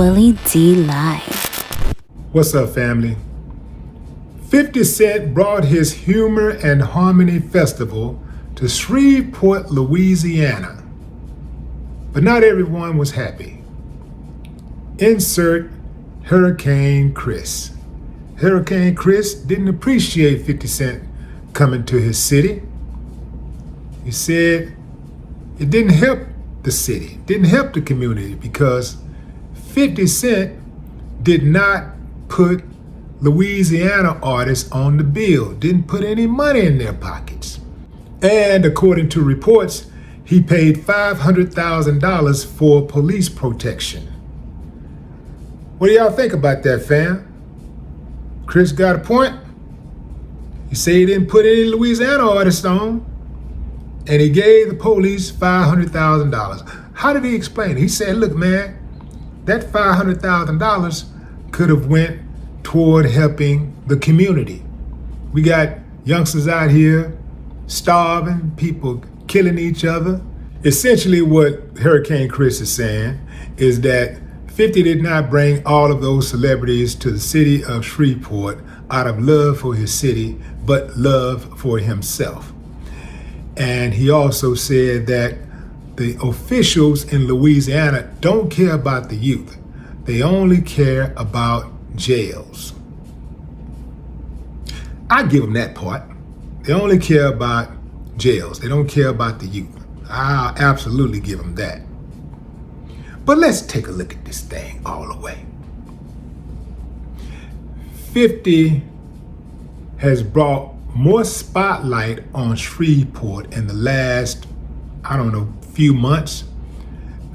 Willie D Live. What's up, family? 50 Cent brought his Humor and Harmony Festival to Shreveport, Louisiana. But not everyone was happy. Insert Hurricane Chris. Hurricane Chris didn't appreciate 50 Cent coming to his city. He said it didn't help the city, didn't help the community, because 50 Cent did not put Louisiana artists on the bill, didn't put any money in their pockets. And according to reports, he paid $500,000 for police protection. What do y'all think about that, fam? Chris got a point. He said he didn't put any Louisiana artists on, and he gave the police $500,000. How did he explain it? He said, look, man, that $500,000 could have went toward helping the community. We got youngsters out here starving, people killing each other. Essentially what Hurricane Chris is saying is that 50 did not bring all of those celebrities to the city of Shreveport out of love for his city, but love for himself. And he also said that the officials in Louisiana don't care about the youth. They only care about jails. I give them that part. They only care about jails. They don't care about the youth. I'll absolutely give them that. But let's take a look at this thing all the way. 50 has brought more spotlight on Shreveport in the last, few months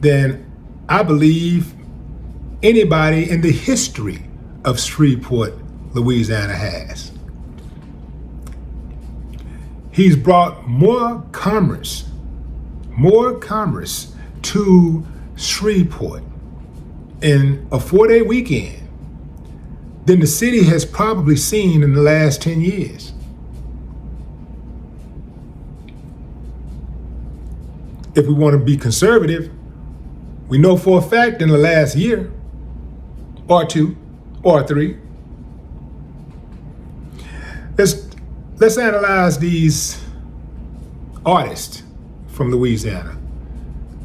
than I believe anybody in the history of Shreveport, Louisiana has. He's brought more commerce to Shreveport in a 4-day weekend than the city has probably seen in the last 10 years. If we want to be conservative, we know for a fact in the last year or two or three, let's analyze these artists from Louisiana.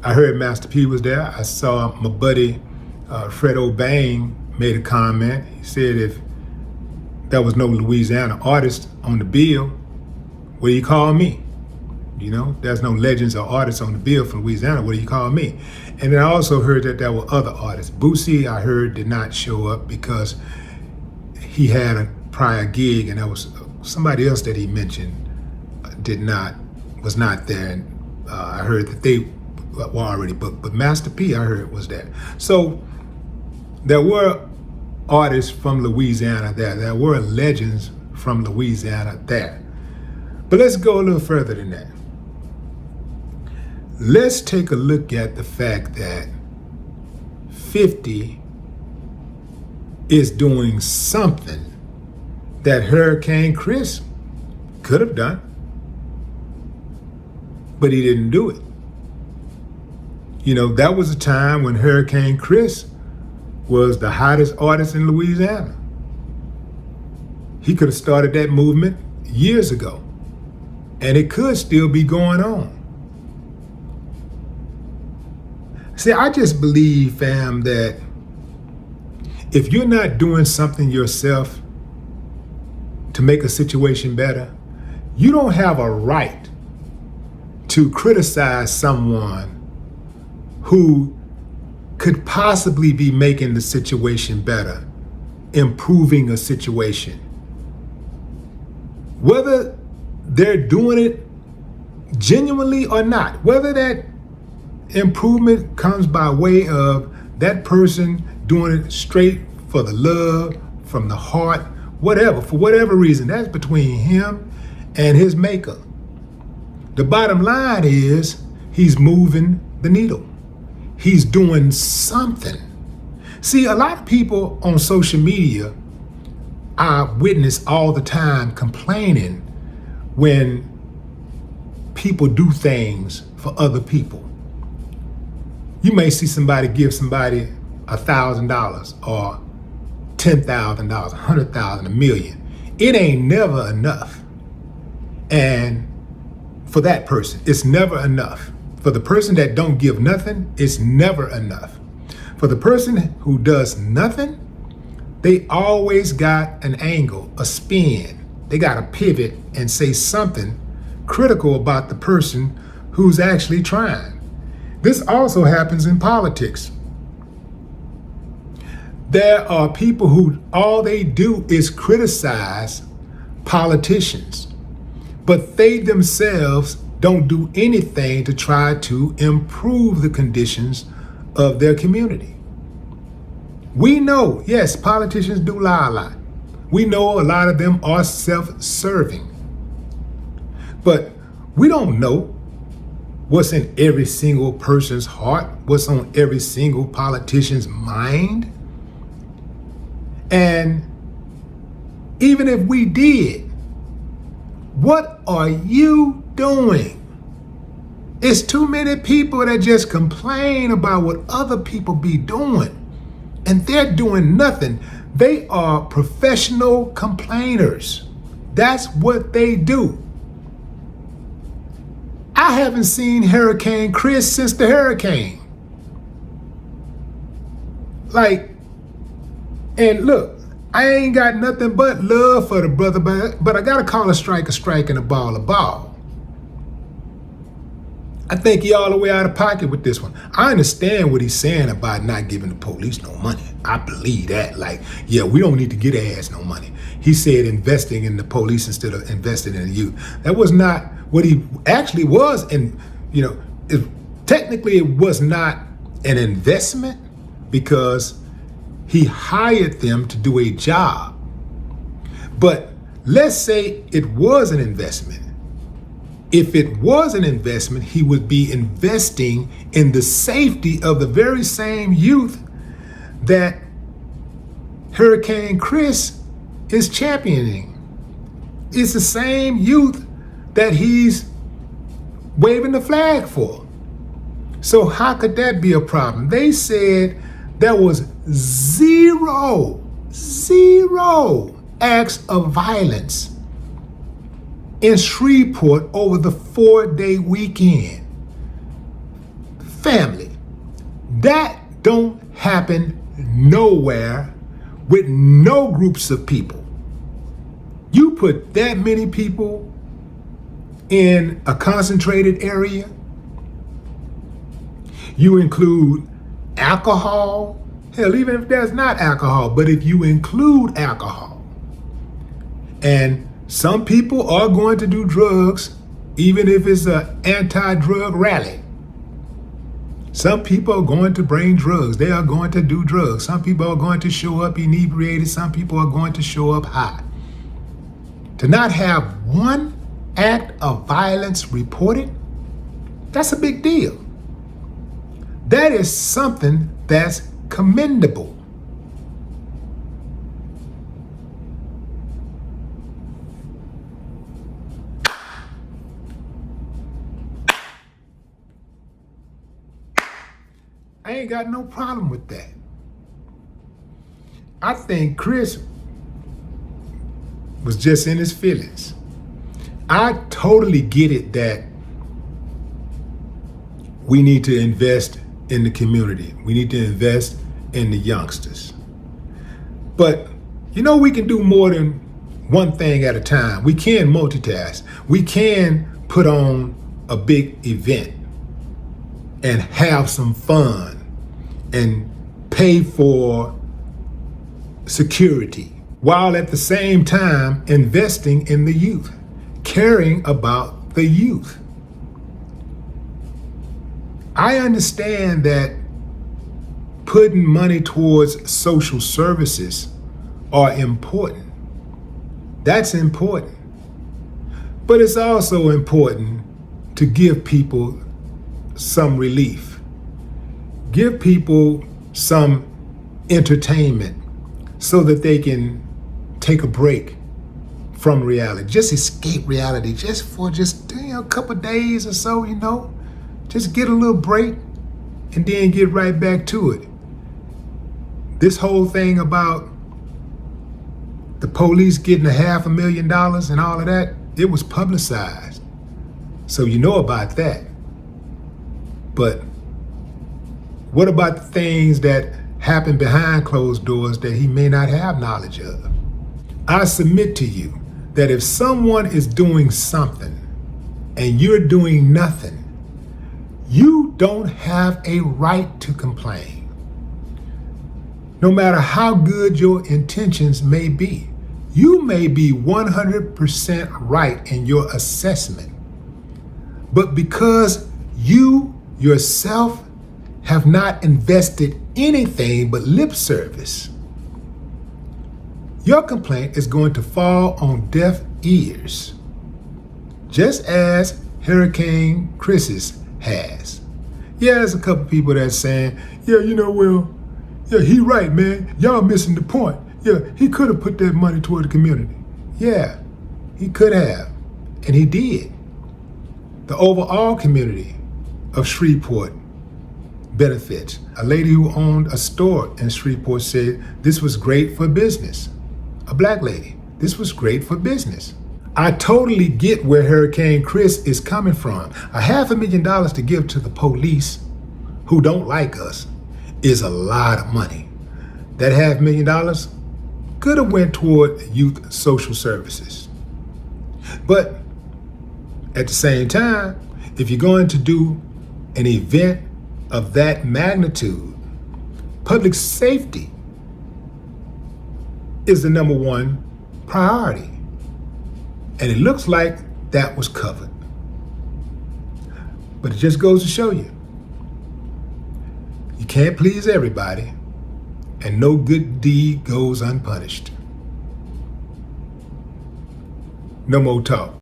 I heard Master P was there. I saw my buddy Fred O'Bang made a comment. He said if there was no Louisiana artist on the bill, what do you call me? You know, there's no legends or artists on the bill for Louisiana. What do you call me? And then I also heard that there were other artists. Boosie, I heard, did not show up because he had a prior gig, and there was somebody else that he mentioned was not there. And I heard that they were already booked. But Master P, I heard, was there. So there were artists from Louisiana there. There were legends from Louisiana there. But let's go a little further than that. Let's take a look at the fact that 50 is doing something that Hurricane Chris could have done, but he didn't do it. You know, that was a time when Hurricane Chris was the hottest artist in Louisiana. He could have started that movement years ago, and it could still be going on. See, I just believe, fam, that if you're not doing something yourself to make a situation better, you don't have a right to criticize someone who could possibly be making the situation better, improving a situation. Whether they're doing it genuinely or not, whether that improvement comes by way of that person doing it straight for the love, from the heart, whatever, for whatever reason, that's between him and his maker. The bottom line is he's moving the needle. He's doing something. See, a lot of people on social media I witness all the time complaining when people do things for other people. You may see somebody give somebody $1,000 or $10,000, $100,000, $1 million. It ain't never enough. And for that person, it's never enough. For the person that don't give nothing, it's never enough. For the person who does nothing, they always got an angle, a spin. They got to pivot and say something critical about the person who's actually trying. This also happens in politics. There are people who all they do is criticize politicians, but they themselves don't do anything to try to improve the conditions of their community. We know, yes, politicians do lie a lot. We know a lot of them are self-serving. But we don't know what's in every single person's heart, what's on every single politician's mind. And even if we did, what are you doing? It's too many people that just complain about what other people be doing, and they're doing nothing. They are professional complainers. That's what they do. I haven't seen Hurricane Chris since the hurricane. And look, I ain't got nothing but love for the brother, but I gotta call a strike and a ball a ball. I think he all the way out of pocket with this one. I understand what he's saying about not giving the police no money. I believe that. We don't need to get ass no money. He said investing in the police instead of investing in the youth. That was not what he actually was. And, technically it was not an investment because he hired them to do a job. But let's say it was an investment. If it was an investment, he would be investing in the safety of the very same youth that Hurricane Chris is championing. It's the same youth that he's waving the flag for. So how could that be a problem? They said there was zero acts of violence in Shreveport over the 4-day weekend. Family, that don't happen nowhere with no groups of people. You put that many people in a concentrated area, you include alcohol, hell, even if there's not alcohol, but if you include alcohol, and some people are going to do drugs, even if it's an anti-drug rally. Some people are going to bring drugs. They are going to do drugs. Some people are going to show up inebriated. Some people are going to show up high. To not have one act of violence reported, that's a big deal. That is something that's commendable. I ain't got no problem with that. I think Chris was just in his feelings. I totally get it that we need to invest in the community. We need to invest in the youngsters. But we can do more than one thing at a time. We can multitask. We can put on a big event and have some fun and pay for security while at the same time investing in the youth, caring about the youth. I understand that putting money towards social services are important. That's important. But it's also important to give people some relief. Give people some entertainment so that they can take a break from reality. Just escape reality just for a couple of days or so, Just get a little break and then get right back to it. This whole thing about the police getting $500,000 and all of that, it was publicized. So you know about that. But what about the things that happen behind closed doors that he may not have knowledge of? I submit to you that if someone is doing something and you're doing nothing, you don't have a right to complain. No matter how good your intentions may be, you may be 100% right in your assessment. But because you yourself have not invested anything but lip service, your complaint is going to fall on deaf ears, just as Hurricane Chris's has. Yeah, there's a couple people that's saying, yeah, he right, man. Y'all missing the point. Yeah, he could have put that money toward the community. Yeah, he could have, and he did. The overall community of Shreveport benefits. A lady who owned a store in Shreveport said this was great for business. A black lady. This was great for business. I totally get where Hurricane Chris is coming from. $500,000 to give to the police who don't like us is a lot of money. That $500,000 could have went toward youth social services. But at the same time, if you're going to do an event of that magnitude, public safety is the number one priority. And it looks like that was covered. But it just goes to show you, you can't please everybody, and no good deed goes unpunished. No more talk.